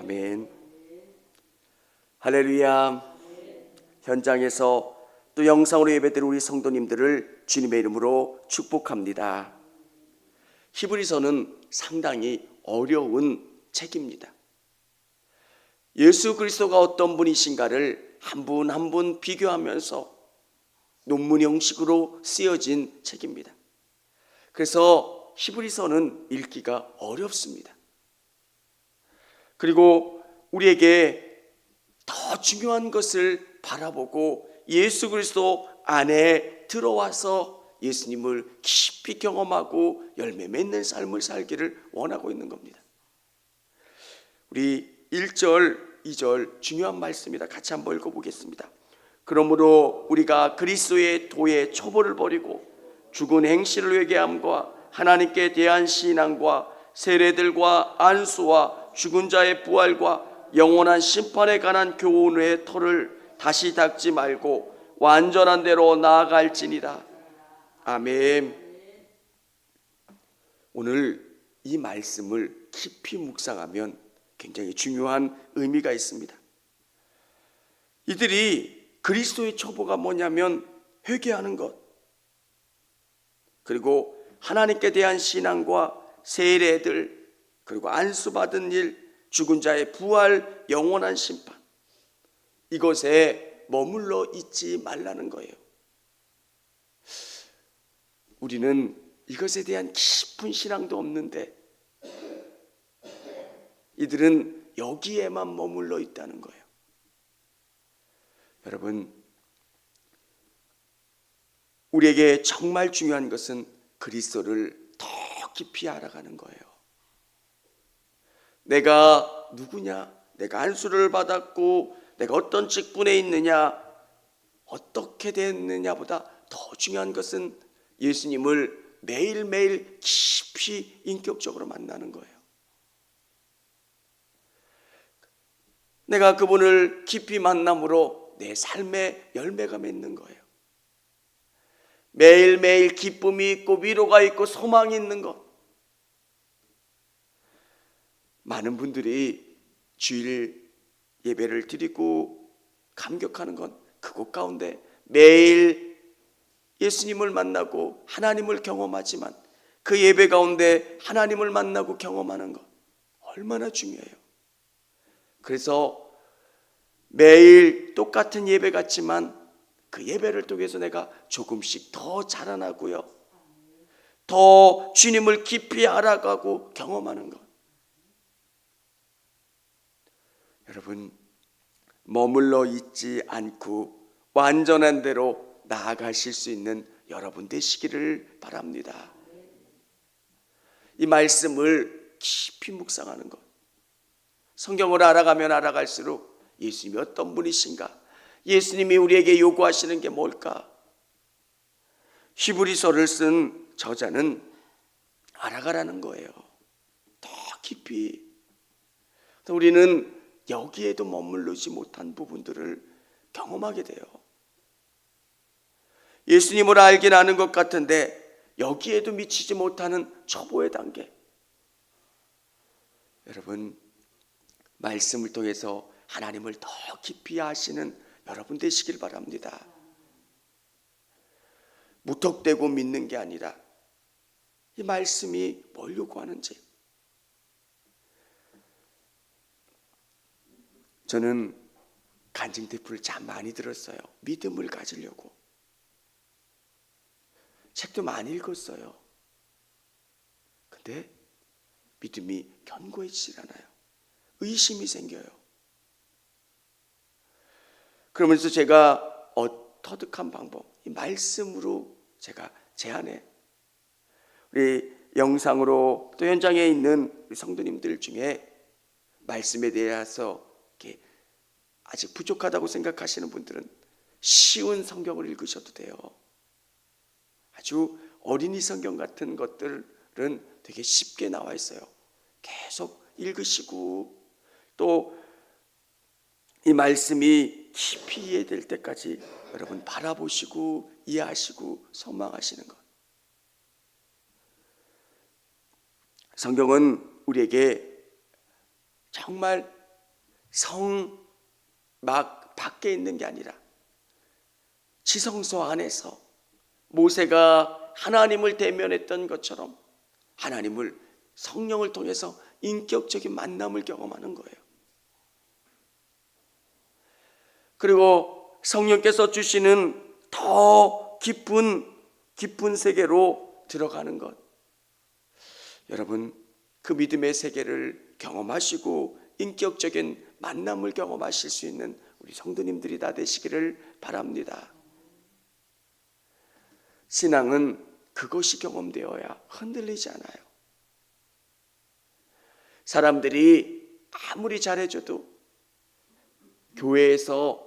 아멘. 할렐루야. 현장에서 또 영상으로 예배드리는 우리 성도님들을 주님의 이름으로 축복합니다. 히브리서는 상당히 어려운 책입니다. 예수 그리스도가 어떤 분이신가를 한 분 한 분 비교하면서 논문 형식으로 쓰여진 책입니다. 그래서 히브리서는 읽기가 어렵습니다. 그리고 우리에게 더 중요한 것을 바라보고 예수 그리스도 안에 들어와서 예수님을 깊이 경험하고 열매 맺는 삶을 살기를 원하고 있는 겁니다. 우리 1절, 2절 중요한 말씀입니다. 같이 한번 읽어보겠습니다. 그러므로 우리가 그리스도의 도의 초보를 버리고 죽은 행실을 회개함과 하나님께 대한 신앙과 세례들과 안수와 죽은 자의 부활과 영원한 심판에 관한 교훈의 터를 다시 닦지 말고 완전한 대로 나아갈지니라. 아멘. 오늘 이 말씀을 깊이 묵상하면 굉장히 중요한 의미가 있습니다. 이들이 그리스도의 초보가 뭐냐면 회개하는 것, 그리고 하나님께 대한 신앙과 세례들, 그리고 안수받은 일, 죽은 자의 부활, 영원한 심판, 이것에 머물러 있지 말라는 거예요. 우리는 이것에 대한 깊은 신앙도 없는데 이들은 여기에만 머물러 있다는 거예요. 여러분, 우리에게 정말 중요한 것은 그리스도를 더 깊이 알아가는 거예요. 내가 누구냐? 내가 안수를 받았고 내가 어떤 직분에 있느냐? 어떻게 됐느냐보다 더 중요한 것은 예수님을 매일매일 깊이 인격적으로 만나는 거예요. 내가 그분을 깊이 만남으로 내 삶에 열매가 맺는 거예요. 매일매일 기쁨이 있고 위로가 있고 소망이 있는 것. 많은 분들이 주일 예배를 드리고 감격하는 건 그곳 가운데 매일 예수님을 만나고 하나님을 경험하지만 그 예배 가운데 하나님을 만나고 경험하는 것 얼마나 중요해요. 그래서 매일 똑같은 예배 같지만 그 예배를 통해서 내가 조금씩 더 자라나고요, 더 주님을 깊이 알아가고 경험하는 것. 여러분, 머물러 있지 않고 완전한 대로 나아가실 수 있는 여러분 되시기를 바랍니다. 이 말씀을 깊이 묵상하는 것, 성경을 알아가면 알아갈수록 예수님이 어떤 분이신가, 예수님이 우리에게 요구하시는 게 뭘까. 히브리서를 쓴 저자는 알아가라는 거예요. 더 깊이. 우리는 여기에도 머무르지 못한 부분들을 경험하게 돼요. 예수님을 알긴 아는 것 같은데 여기에도 미치지 못하는 초보의 단계. 여러분, 말씀을 통해서 하나님을 더 깊이 아시는 여러분 되시길 바랍니다. 무턱대고 믿는 게 아니라 이 말씀이 뭘 요구하는지. 저는 간증 테이프를 참 많이 들었어요. 믿음을 가지려고. 책도 많이 읽었어요. 근데 믿음이 견고해지질 않아요. 의심이 생겨요. 그러면서 제가 터득한 방법, 이 말씀으로 제가 제안해. 우리 영상으로 또 현장에 있는 우리 성도님들 중에 말씀에 대해서 이렇게 아직 부족하다고 생각하시는 분들은 쉬운 성경을 읽으셔도 돼요. 아주 어린이 성경 같은 것들은 되게 쉽게 나와 있어요. 계속 읽으시고 또 이 말씀이 깊이 이해될 때까지 여러분 바라보시고 이해하시고 소망하시는 것. 성경은 우리에게 정말 성 막 밖에 있는 게 아니라 지성소 안에서 모세가 하나님을 대면했던 것처럼 하나님을 성령을 통해서 인격적인 만남을 경험하는 거예요. 그리고 성령께서 주시는 더 깊은 세계로 들어가는 것. 여러분, 그 믿음의 세계를 경험하시고 인격적인 만남을 경험하실 수 있는 우리 성도님들이 다 되시기를 바랍니다. 신앙은 그것이 경험되어야 흔들리지 않아요. 사람들이 아무리 잘해줘도 교회에서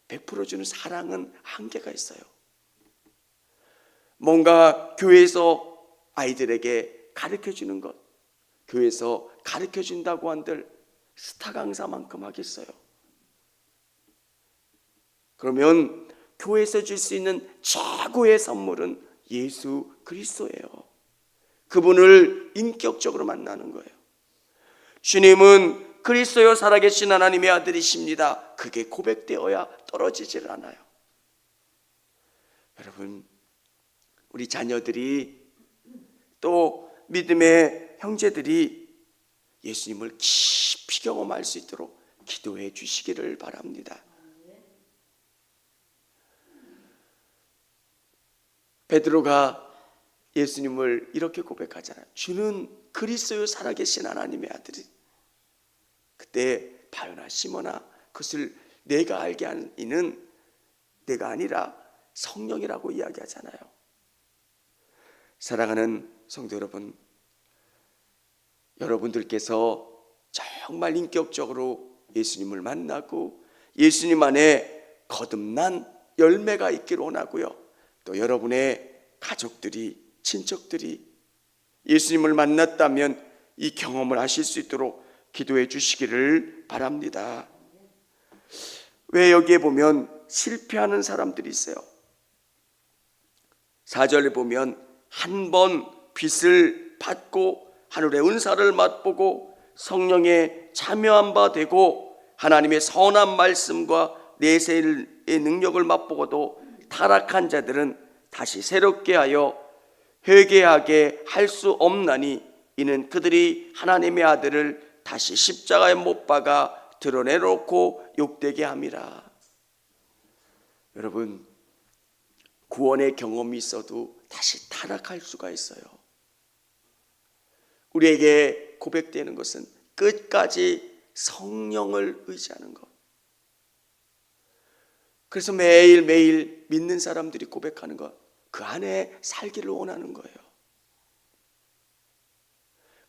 베풀어주는 사랑은 한계가 있어요. 뭔가 교회에서 아이들에게 가르쳐주는 것, 교회에서 가르쳐준다고 한들 스타 강사만큼 하겠어요. 그러면 교회에서 줄 수 있는 최고의 선물은 예수 그리스도예요. 그분을 인격적으로 만나는 거예요. 주님은 그리스도여 살아계신 하나님의 아들이십니다. 그게 고백되어야 떨어지질 않아요. 여러분, 우리 자녀들이 또 믿음의 형제들이 예수님을 깊이 경험할 수 있도록 기도해 주시기를 바랍니다. 베드로가 예수님을 이렇게 고백하잖아요. 주는 그리스도요 살아계신 하나님의 아들이. 그때 바요나 시몬아, 그것을 내가 알게 한 이는 내가 아니라 성령이라고 이야기하잖아요. 사랑하는 성도 여러분, 여러분들께서 정말 인격적으로 예수님을 만나고 예수님 안에 거듭난 열매가 있기를 원하고요. 또 여러분의 가족들이, 친척들이 예수님을 만났다면 이 경험을 하실 수 있도록 기도해 주시기를 바랍니다. 왜 여기에 보면 실패하는 사람들이 있어요. 4절에 보면 한 번 빚을 받고 하늘의 은사를 맛보고 성령에 참여한 바 되고 하나님의 선한 말씀과 내세의 능력을 맛보고도 타락한 자들은 다시 새롭게 하여 회개하게 할 수 없나니 이는 그들이 하나님의 아들을 다시 십자가에 못 박아 드러내놓고 욕되게 함이라. 여러분, 구원의 경험이 있어도 다시 타락할 수가 있어요. 우리에게 고백되는 것은 끝까지 성령을 의지하는 것. 그래서 매일매일 믿는 사람들이 고백하는 것, 그 안에 살기를 원하는 거예요.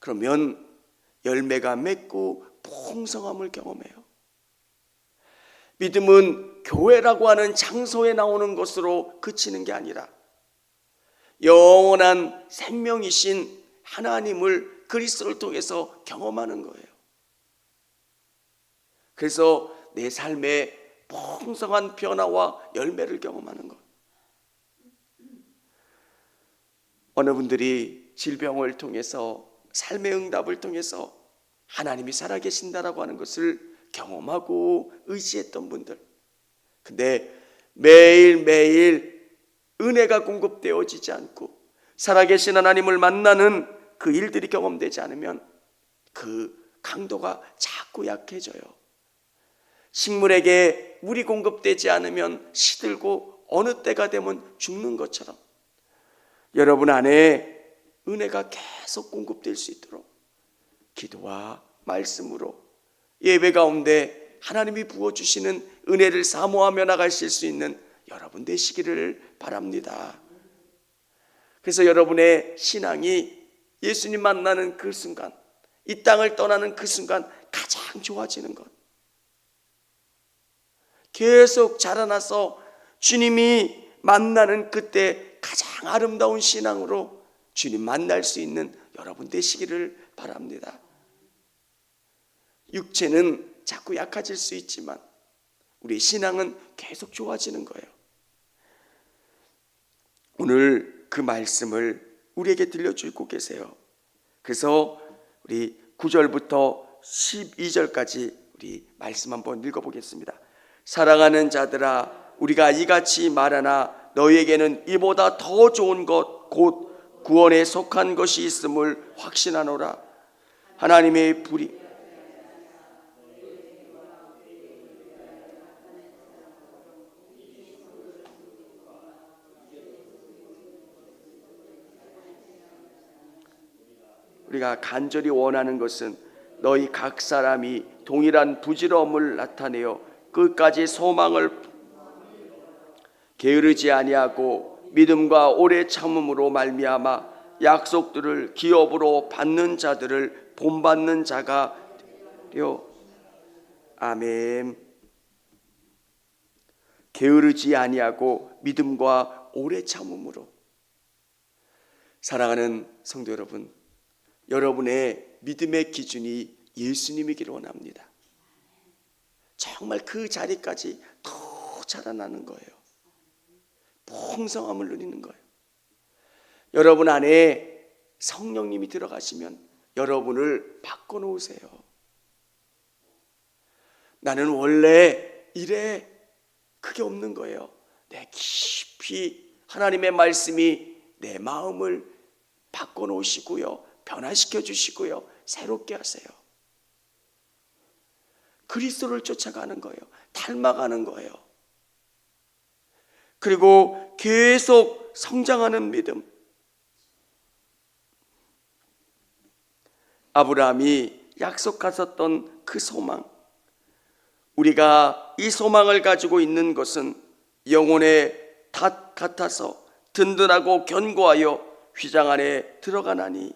그러면 열매가 맺고 풍성함을 경험해요. 믿음은 교회라고 하는 장소에 나오는 것으로 그치는 게 아니라 영원한 생명이신 하나님을 그리스도를 통해서 경험하는 거예요. 그래서 내 삶에 풍성한 변화와 열매를 경험하는 것. 어느 분들이 질병을 통해서 삶의 응답을 통해서 하나님이 살아계신다라고 하는 것을 경험하고 의지했던 분들. 근데 매일매일 은혜가 공급되어지지 않고 살아계신 하나님을 만나는 그 일들이 경험되지 않으면 그 강도가 자꾸 약해져요. 식물에게 물이 공급되지 않으면 시들고 어느 때가 되면 죽는 것처럼 여러분 안에 은혜가 계속 공급될 수 있도록 기도와 말씀으로 예배 가운데 하나님이 부어주시는 은혜를 사모하며 나가실 수 있는 여러분 되시기를 바랍니다. 그래서 여러분의 신앙이 예수님 만나는 그 순간, 이 땅을 떠나는 그 순간 가장 좋아지는 것. 계속 자라나서 주님이 만나는 그때 가장 아름다운 신앙으로 주님 만날 수 있는 여러분 되시기를 바랍니다. 육체는 자꾸 약해질 수 있지만 우리 신앙은 계속 좋아지는 거예요. 오늘 그 말씀을 우리에게 들려주고 계세요. 그래서 우리 9절부터 12절까지 우리 말씀 한번 읽어보겠습니다. 사랑하는 자들아, 우리가 이같이 말하나 너희에게는 이보다 더 좋은 것 곧 구원에 속한 것이 있음을 확신하노라. 하나님의 불이 우리가 간절히 원하는 것은 너희 각 사람이 동일한 부지런함을 나타내어 끝까지 소망을 게으르지 아니하고 믿음과 오래 참음으로 말미암아 약속들을 기업으로 받는 자들을 본받는 자가 되어. 아멘. 게으르지 아니하고 믿음과 오래 참음으로. 사랑하는 성도 여러분, 여러분의 믿음의 기준이 예수님이기를 원합니다. 정말 그 자리까지 더 자라나는 거예요. 풍성함을 누리는 거예요. 여러분 안에 성령님이 들어가시면 여러분을 바꿔놓으세요. 나는 원래 이래, 그게 없는 거예요. 내 깊이 하나님의 말씀이 내 마음을 바꿔놓으시고요, 변화시켜 주시고요, 새롭게 하세요. 그리스도를 쫓아가는 거예요. 닮아가는 거예요. 그리고 계속 성장하는 믿음. 아브라함이 약속하셨던 그 소망, 우리가 이 소망을 가지고 있는 것은 영혼의 닷 같아서 든든하고 견고하여 휘장 안에 들어가나니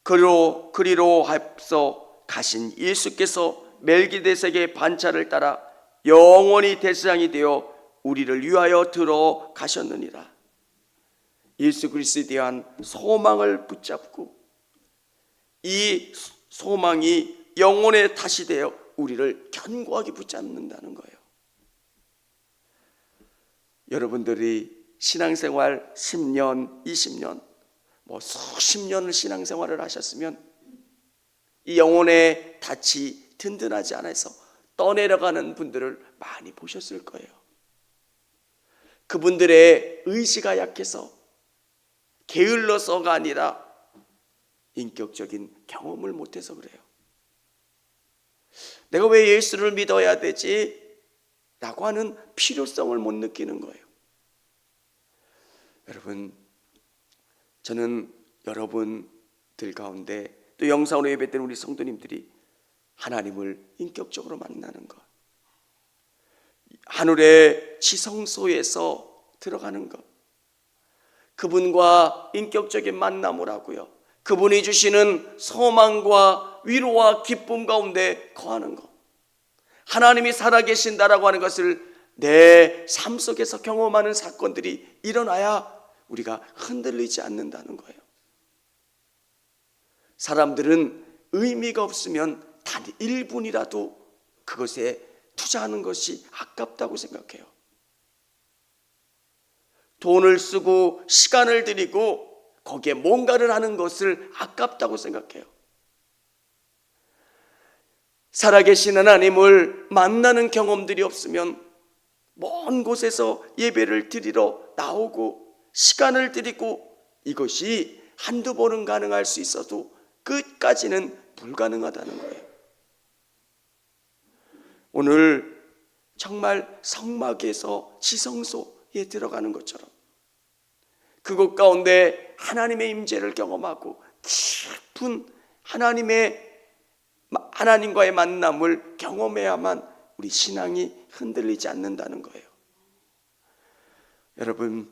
그리로 앞서 가신 예수께서 멜기데색의 반차를 따라 영원히 대제사장이 되어 우리를 위하여 들어가셨느니라. 예수 그리스도에 대한 소망을 붙잡고 이 소망이 영혼의 탓이 되어 우리를 견고하게 붙잡는다는 거예요. 여러분들이 신앙생활 10년, 20년, 수십 년을 신앙생활을 하셨으면 이 영혼의 닻이 든든하지 않아서 떠내려가는 분들을 많이 보셨을 거예요. 그분들의 의지가 약해서, 게을러서가 아니라 인격적인 경험을 못해서 그래요. 내가 왜 예수를 믿어야 되지? 라고 하는 필요성을 못 느끼는 거예요. 여러분, 저는 여러분들 가운데 또 영상으로 예배드리는 우리 성도님들이 하나님을 인격적으로 만나는 것, 하늘의 지성소에서 들어가는 것, 그분과 인격적인 만남을 하고요, 그분이 주시는 소망과 위로와 기쁨 가운데 거하는 것, 하나님이 살아계신다라고 하는 것을 내 삶 속에서 경험하는 사건들이 일어나야 우리가 흔들리지 않는다는 거예요. 사람들은 의미가 없으면 단 1분이라도 그것에 투자하는 것이 아깝다고 생각해요. 돈을 쓰고 시간을 들이고 거기에 뭔가를 하는 것을 아깝다고 생각해요. 살아계신 하나님을 만나는 경험들이 없으면 먼 곳에서 예배를 드리러 나오고 시간을 들이고 이것이 한두 번은 가능할 수 있어도 끝까지는 불가능하다는 거예요. 오늘 정말 성막에서 지성소에 들어가는 것처럼 그곳 가운데 하나님의 임재를 경험하고 깊은 하나님과의 만남을 경험해야만 우리 신앙이 흔들리지 않는다는 거예요. 여러분,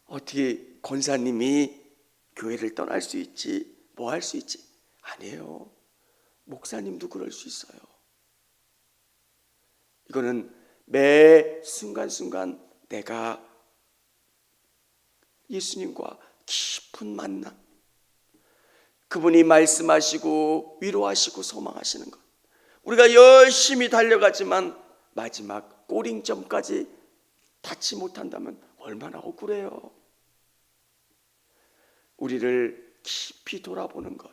어떻게 권사님이 교회를 떠날 수 있지, 뭐 할 수 있지? 아니에요. 목사님도 그럴 수 있어요. 이거는 매 순간순간 내가 예수님과 깊은 만남, 그분이 말씀하시고 위로하시고 소망하시는 것, 우리가 열심히 달려가지만 마지막 꼬링점까지 닿지 못한다면 얼마나 억울해요. 우리를 깊이 돌아보는 것,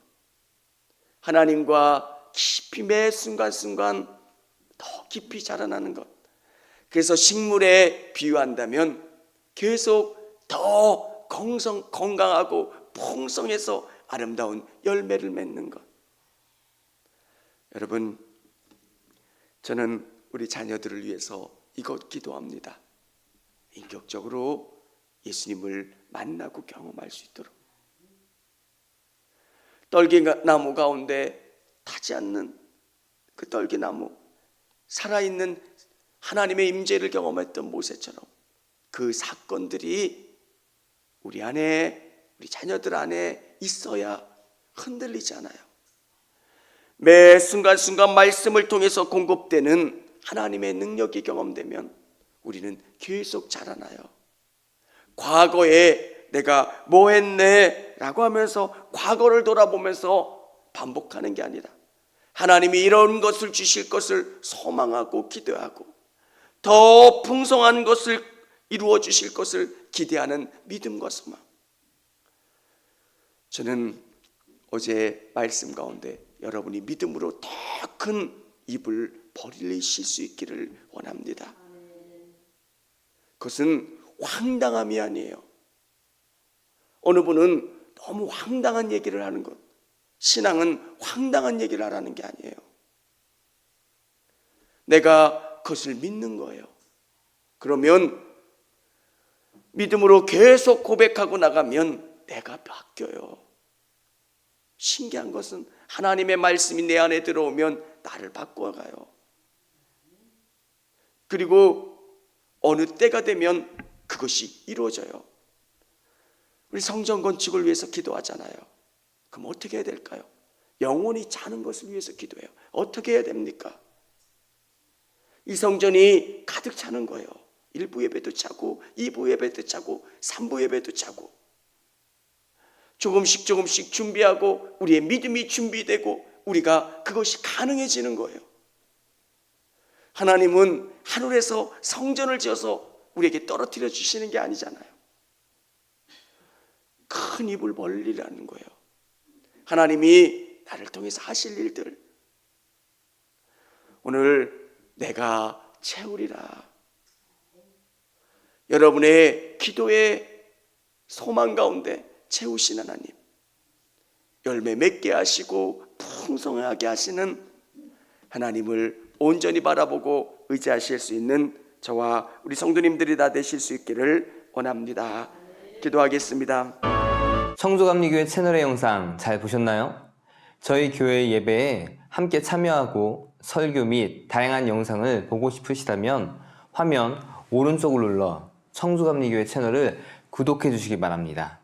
하나님과 깊이 매 순간순간 더 깊이 자라나는 것. 그래서 식물에 비유한다면 계속 더 건강하고 풍성해서 아름다운 열매를 맺는 것. 여러분, 저는 우리 자녀들을 위해서 이것 기도합니다. 인격적으로 예수님을 만나고 경험할 수 있도록. 떨기나무 가운데 타지 않는 그 떨기나무, 살아있는 하나님의 임재를 경험했던 모세처럼 그 사건들이 우리 안에, 우리 자녀들 안에 있어야 흔들리지 않아요. 매 순간순간 말씀을 통해서 공급되는 하나님의 능력이 경험되면 우리는 계속 자라나요. 과거에 내가 뭐 했네 라고 하면서 과거를 돌아보면서 반복하는 게 아니라 하나님이 이런 것을 주실 것을 소망하고 기도하고 더 풍성한 것을 이루어 주실 것을 기대하는 믿음과 소망. 저는 어제 말씀 가운데 여러분이 믿음으로 더 큰 입을 벌리실 수 있기를 원합니다. 그것은 황당함이 아니에요. 어느 분은 너무 황당한 얘기를 하는 것. 신앙은 황당한 얘기를 하라는 게 아니에요. 내가 그것을 믿는 거예요. 그러면 믿음으로 계속 고백하고 나가면 내가 바뀌어요. 신기한 것은 하나님의 말씀이 내 안에 들어오면 나를 바꿔가요. 그리고 어느 때가 되면 그것이 이루어져요. 우리 성전 건축을 위해서 기도하잖아요. 그럼 어떻게 해야 될까요? 영원히 차는 것을 위해서 기도해요. 어떻게 해야 됩니까? 이 성전이 가득 차는 거예요. 1부 예배도 차고 2부 예배도 차고 3부 예배도 차고 조금씩 준비하고 우리의 믿음이 준비되고 우리가 그것이 가능해지는 거예요. 하나님은 하늘에서 성전을 지어서 우리에게 떨어뜨려 주시는 게 아니잖아요. 큰 입을 벌리라는 거예요. 하나님이 나를 통해서 하실 일들 오늘 내가 채우리라. 여러분의 기도의 소망 가운데 채우신 하나님, 열매 맺게 하시고 풍성하게 하시는 하나님을 온전히 바라보고 의지하실 수 있는 저와 우리 성도님들이 다 되실 수 있기를 원합니다. 기도하겠습니다. 청주감리교회 채널의 영상 잘 보셨나요? 저희 교회 예배에 함께 참여하고 설교 및 다양한 영상을 보고 싶으시다면 화면 오른쪽을 눌러 청주감리교회 채널을 구독해 주시기 바랍니다.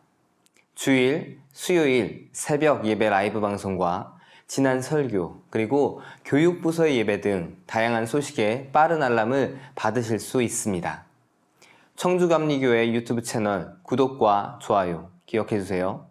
주일, 수요일 새벽 예배 라이브 방송과 지난 설교, 그리고 교육부서의 예배 등 다양한 소식에 빠른 알람을 받으실 수 있습니다. 청주감리교회 유튜브 채널 구독과 좋아요 기억해 주세요.